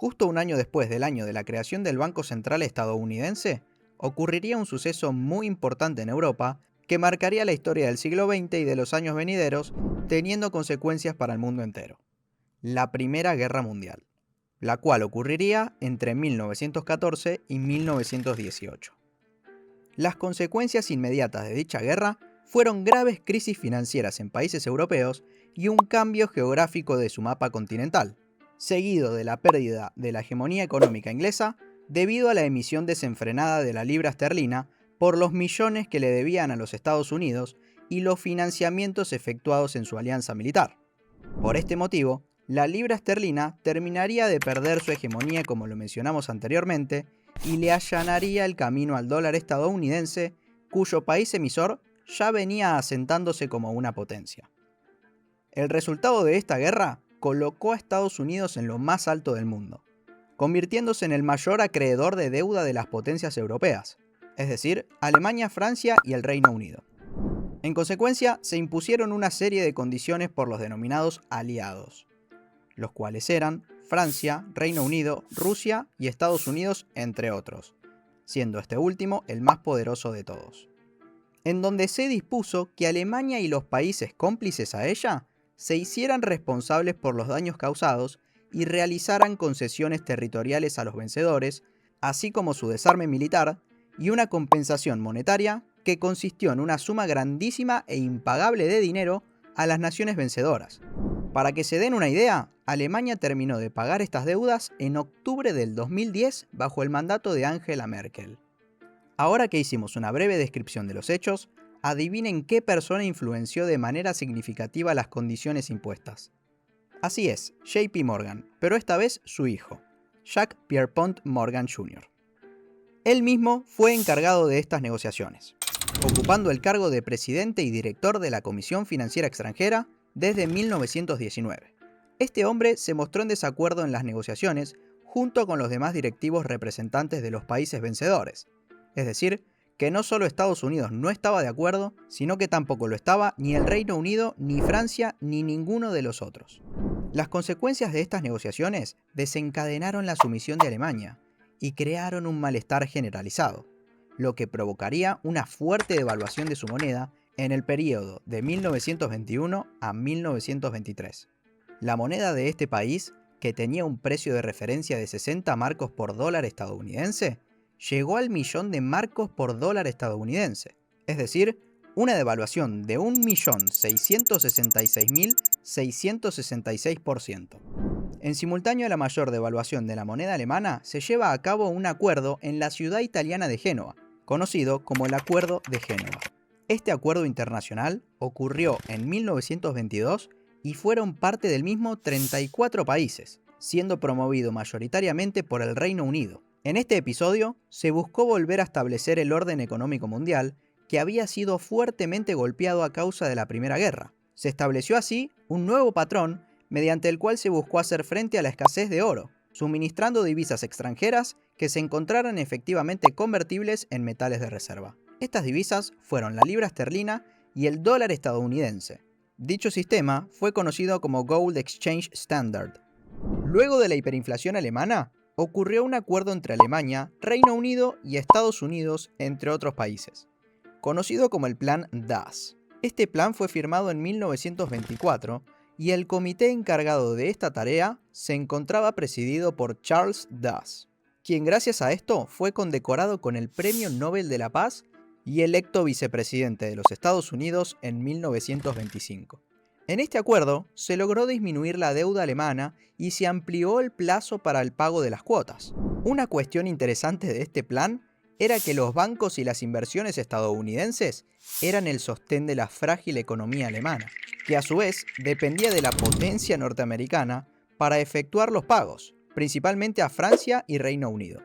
Justo un año después del año de la creación del Banco Central estadounidense, ocurriría un suceso muy importante en Europa que marcaría la historia del siglo XX y de los años venideros, teniendo consecuencias para el mundo entero. La Primera Guerra Mundial, la cual ocurriría entre 1914 y 1918. Las consecuencias inmediatas de dicha guerra fueron graves crisis financieras en países europeos y un cambio geográfico de su mapa continental, seguido de la pérdida de la hegemonía económica inglesa debido a la emisión desenfrenada de la libra esterlina por los millones que le debían a los Estados Unidos y los financiamientos efectuados en su alianza militar. Por este motivo, la libra esterlina terminaría de perder su hegemonía, como lo mencionamos anteriormente, y le allanaría el camino al dólar estadounidense, cuyo país emisor ya venía asentándose como una potencia. El resultado de esta guerra colocó a Estados Unidos en lo más alto del mundo, convirtiéndose en el mayor acreedor de deuda de las potencias europeas, es decir, Alemania, Francia y el Reino Unido. En consecuencia, se impusieron una serie de condiciones por los denominados aliados, los cuales eran Francia, Reino Unido, Rusia y Estados Unidos, entre otros, siendo este último el más poderoso de todos, en donde se dispuso que Alemania y los países cómplices a ella se hicieran responsables por los daños causados y realizaran concesiones territoriales a los vencedores, así como su desarme militar y una compensación monetaria que consistió en una suma grandísima e impagable de dinero a las naciones vencedoras. Para que se den una idea, Alemania terminó de pagar estas deudas en octubre del 2010 bajo el mandato de Angela Merkel. Ahora que hicimos una breve descripción de los hechos, adivinen qué persona influenció de manera significativa las condiciones impuestas. Así es, JP Morgan, pero esta vez su hijo, Jacques Pierpont Morgan Jr. Él mismo fue encargado de estas negociaciones, ocupando el cargo de presidente y director de la Comisión Financiera Extranjera desde 1919. Este hombre se mostró en desacuerdo en las negociaciones junto con los demás directivos representantes de los países vencedores, es decir, que no solo Estados Unidos no estaba de acuerdo, sino que tampoco lo estaba ni el Reino Unido, ni Francia, ni ninguno de los otros. Las consecuencias de estas negociaciones desencadenaron la sumisión de Alemania y crearon un malestar generalizado, lo que provocaría una fuerte devaluación de su moneda en el periodo de 1921 a 1923. La moneda de este país, que tenía un precio de referencia de 60 marcos por dólar estadounidense, llegó al millón de marcos por dólar estadounidense, es decir, una devaluación de 1.666.666%. En simultáneo a la mayor devaluación de la moneda alemana, se lleva a cabo un acuerdo en la ciudad italiana de Génova, conocido como el Acuerdo de Génova. Este acuerdo internacional ocurrió en 1922 y fueron parte del mismo 34 países, siendo promovido mayoritariamente por el Reino Unido. En este episodio se buscó volver a establecer el orden económico mundial que había sido fuertemente golpeado a causa de la Primera Guerra. Se estableció así un nuevo patrón mediante el cual se buscó hacer frente a la escasez de oro, suministrando divisas extranjeras que se encontraran efectivamente convertibles en metales de reserva. Estas divisas fueron la libra esterlina y el dólar estadounidense. Dicho sistema fue conocido como Gold Exchange Standard. Luego de la hiperinflación alemana, ocurrió un acuerdo entre Alemania, Reino Unido y Estados Unidos, entre otros países, conocido como el Plan DAS. Este plan fue firmado en 1924 y el comité encargado de esta tarea se encontraba presidido por Charles DAS, quien gracias a esto fue condecorado con el Premio Nobel de la Paz y electo vicepresidente de los Estados Unidos en 1925. En este acuerdo se logró disminuir la deuda alemana y se amplió el plazo para el pago de las cuotas. Una cuestión interesante de este plan era que los bancos y las inversiones estadounidenses eran el sostén de la frágil economía alemana, que a su vez dependía de la potencia norteamericana para efectuar los pagos, principalmente a Francia y Reino Unido.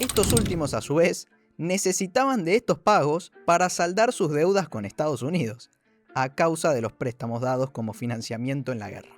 Estos últimos, a su vez, necesitaban de estos pagos para saldar sus deudas con Estados Unidos, a causa de los préstamos dados como financiamiento en la guerra.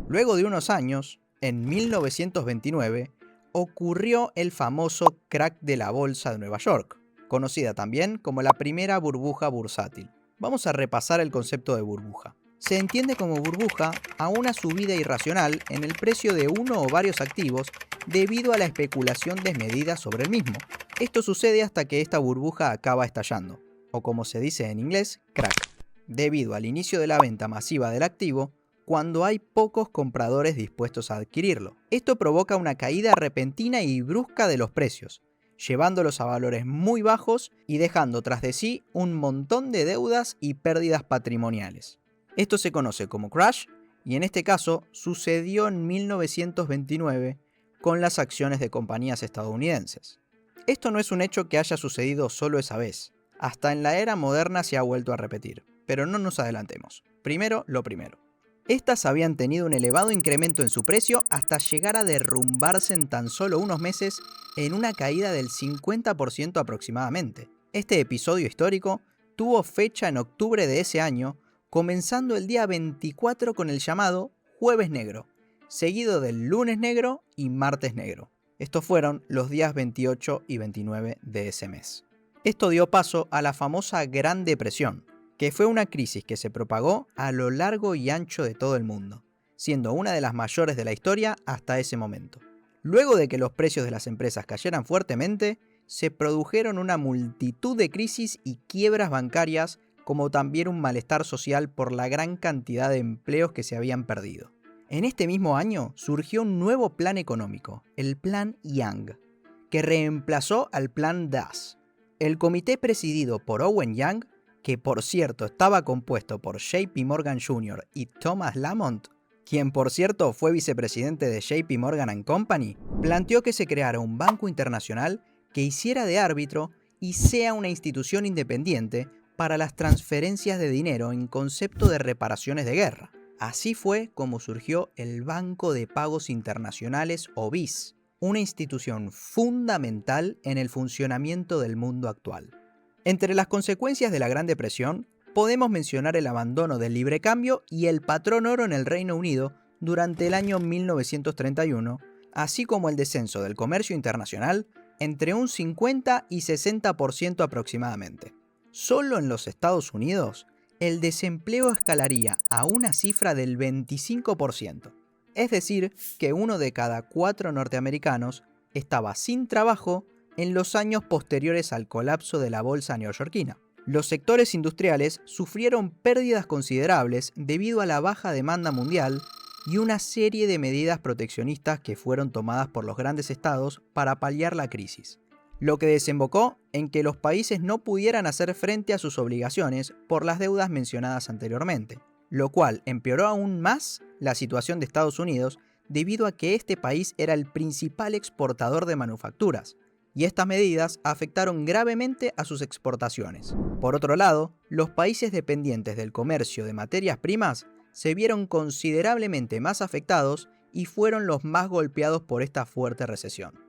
Luego de unos años, en 1929, ocurrió el famoso crack de la bolsa de Nueva York, conocida también como la primera burbuja bursátil. Vamos a repasar el concepto de burbuja. Se entiende como burbuja a una subida irracional en el precio de uno o varios activos debido a la especulación desmedida sobre el mismo. Esto sucede hasta que esta burbuja acaba estallando, o como se dice en inglés, crack, debido al inicio de la venta masiva del activo cuando hay pocos compradores dispuestos a adquirirlo. Esto provoca una caída repentina y brusca de los precios, llevándolos a valores muy bajos y dejando tras de sí un montón de deudas y pérdidas patrimoniales. Esto se conoce como crash y en este caso sucedió en 1929 con las acciones de compañías estadounidenses. Esto no es un hecho que haya sucedido solo esa vez. Hasta en la era moderna se ha vuelto a repetir. Pero no nos adelantemos. Primero, lo primero. Estas habían tenido un elevado incremento en su precio hasta llegar a derrumbarse en tan solo unos meses en una caída del 50% aproximadamente. Este episodio histórico tuvo fecha en octubre de ese año, comenzando el día 24 con el llamado Jueves Negro, seguido del Lunes Negro y Martes Negro. Estos fueron los días 28 y 29 de ese mes. Esto dio paso a la famosa Gran Depresión, que fue una crisis que se propagó a lo largo y ancho de todo el mundo, siendo una de las mayores de la historia hasta ese momento. Luego de que los precios de las empresas cayeran fuertemente, se produjeron una multitud de crisis y quiebras bancarias, como también un malestar social por la gran cantidad de empleos que se habían perdido. En este mismo año surgió un nuevo plan económico, el Plan Young, que reemplazó al Plan Das. El comité presidido por Owen Young, que por cierto estaba compuesto por JP Morgan Jr. y Thomas Lamont, quien por cierto fue vicepresidente de JP Morgan Company, planteó que se creara un banco internacional que hiciera de árbitro y sea una institución independiente para las transferencias de dinero en concepto de reparaciones de guerra. Así fue como surgió el Banco de Pagos Internacionales o BIS, una institución fundamental en el funcionamiento del mundo actual. Entre las consecuencias de la Gran Depresión, podemos mencionar el abandono del libre cambio y el patrón oro en el Reino Unido durante el año 1931, así como el descenso del comercio internacional entre un 50 y 60% aproximadamente. Solo en los Estados Unidos, el desempleo escalaría a una cifra del 25%. Es decir, que 1 de cada 4 norteamericanos estaba sin trabajo en los años posteriores al colapso de la bolsa neoyorquina. Los sectores industriales sufrieron pérdidas considerables debido a la baja demanda mundial y una serie de medidas proteccionistas que fueron tomadas por los grandes estados para paliar la crisis, lo que desembocó en que los países no pudieran hacer frente a sus obligaciones por las deudas mencionadas anteriormente, lo cual empeoró aún más la situación de Estados Unidos debido a que este país era el principal exportador de manufacturas, y estas medidas afectaron gravemente a sus exportaciones. Por otro lado, los países dependientes del comercio de materias primas se vieron considerablemente más afectados y fueron los más golpeados por esta fuerte recesión.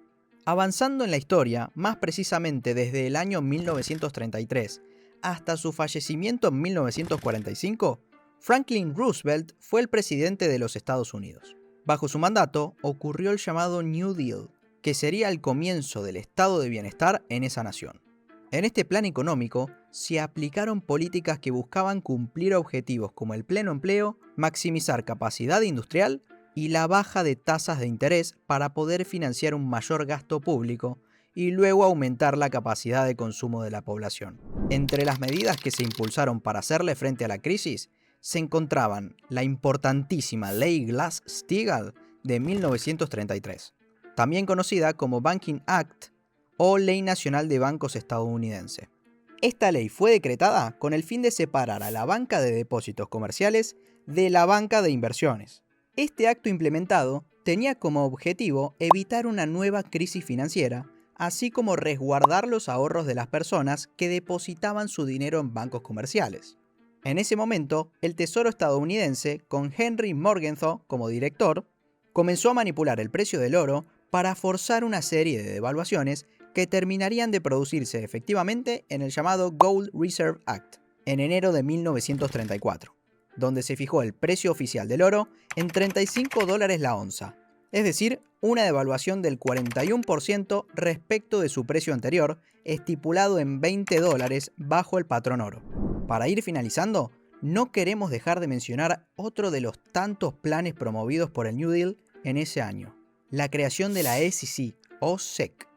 Avanzando en la historia, más precisamente desde el año 1933 hasta su fallecimiento en 1945, Franklin Roosevelt fue el presidente de los Estados Unidos. Bajo su mandato ocurrió el llamado New Deal, que sería el comienzo del estado de bienestar en esa nación. En este plan económico se aplicaron políticas que buscaban cumplir objetivos como el pleno empleo, maximizar capacidad industrial y la baja de tasas de interés para poder financiar un mayor gasto público y luego aumentar la capacidad de consumo de la población. Entre las medidas que se impulsaron para hacerle frente a la crisis se encontraban la importantísima Ley Glass-Steagall de 1933, también conocida como Banking Act o Ley Nacional de Bancos estadounidense. Esta ley fue decretada con el fin de separar a la banca de depósitos comerciales de la banca de inversiones. Este acto implementado tenía como objetivo evitar una nueva crisis financiera, así como resguardar los ahorros de las personas que depositaban su dinero en bancos comerciales. En ese momento, el Tesoro estadounidense, con Henry Morgenthau como director, comenzó a manipular el precio del oro para forzar una serie de devaluaciones que terminarían de producirse efectivamente en el llamado Gold Reserve Act, en enero de 1934, donde se fijó el precio oficial del oro en $35 la onza, es decir, una devaluación del 41% respecto de su precio anterior, estipulado en $20 bajo el patrón oro. Para ir finalizando, no queremos dejar de mencionar otro de los tantos planes promovidos por el New Deal en ese año, la creación de la SEC o SEC,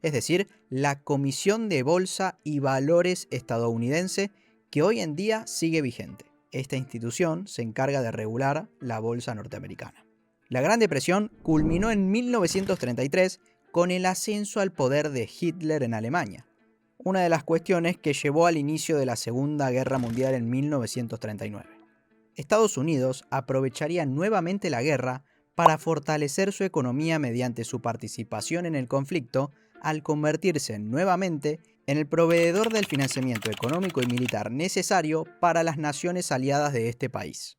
es decir, la Comisión de Bolsa y Valores estadounidense, que hoy en día sigue vigente. Esta institución se encarga de regular la bolsa norteamericana. La Gran Depresión culminó en 1933 con el ascenso al poder de Hitler en Alemania, una de las cuestiones que llevó al inicio de la Segunda Guerra Mundial en 1939. Estados Unidos aprovecharía nuevamente la guerra para fortalecer su economía mediante su participación en el conflicto, al convertirse nuevamente en el proveedor del financiamiento económico y militar necesario para las naciones aliadas de este país.